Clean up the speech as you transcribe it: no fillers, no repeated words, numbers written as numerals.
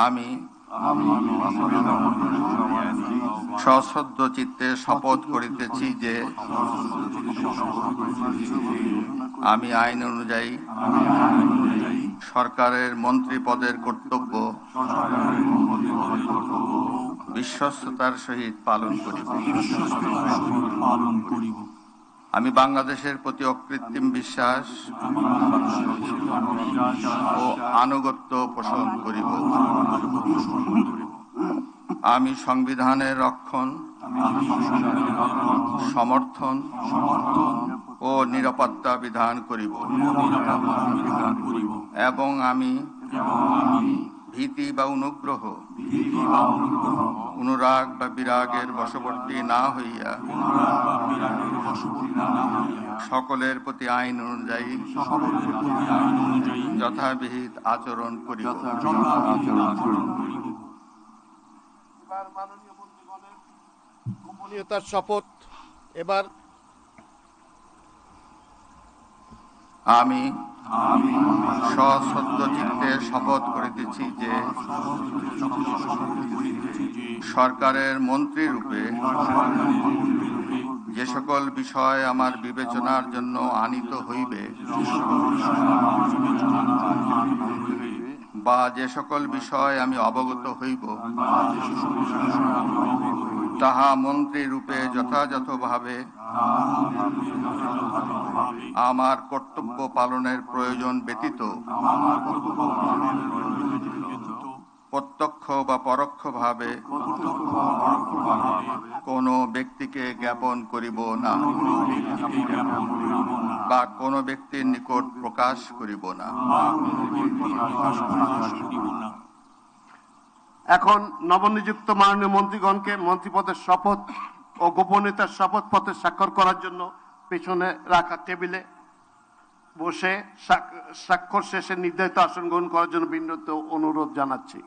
আমি সশ্রদ্ধ চিত্তে শপথ করিতেছি যে আমি আইন অনুযায়ী সরকারের মন্ত্রী পদের কর্তব্য বিশ্বস্ততার সহিত পালন করিব। আমি বাংলাদেশের প্রতি অকৃত্রিম বিশ্বাস ও আনুগত্য পোষণ করিব। আমি সংবিধানের রক্ষণ, সমর্থন ও নিরাপত্তা বিধান করিব এবং আমি ভীতি বা অনুগ্রহ, অনুরাগ বা বিরাগের বশবর্তী না হইয়া সকলের প্রতি আইন অনুযায়ী যথাবিহিত আচরণ করিব। মাননীয় মন্ত্রীগণের গোপনীয়তার শপথ। এবার আমি সশ্রদ্ধ চিত্তে শপথ করিতেছি যে সরকারের মন্ত্রী রূপে যে সকল বিষয় আমার বিবেচনার জন্য আনিত হইবে বা যে সকল বিষয় আমি অবগত হইব তাহা মন্ত্রী রূপে যথাযথভাবে আমার কর্তব্য পালনের প্রয়োজন ব্যতীত প্রত্যক্ষ বা পরোক্ষভাবে কোনো ব্যক্তিকে জ্ঞাপন করিব না বা কোনো ব্যক্তির নিকট প্রকাশ করিব না। এখন নবনিযুক্ত মাননীয় মন্ত্রীগণকে মন্ত্রীপদের শপথ ও গোপনীয়তার শপথ পত্রে স্বাক্ষর করার জন্য পেছনে রাখা টেবিলে বসে স্বাক্ষর শেষে নির্ধারিত আসন গ্রহণ করার জন্য বিনীত অনুরোধ জানাচ্ছি।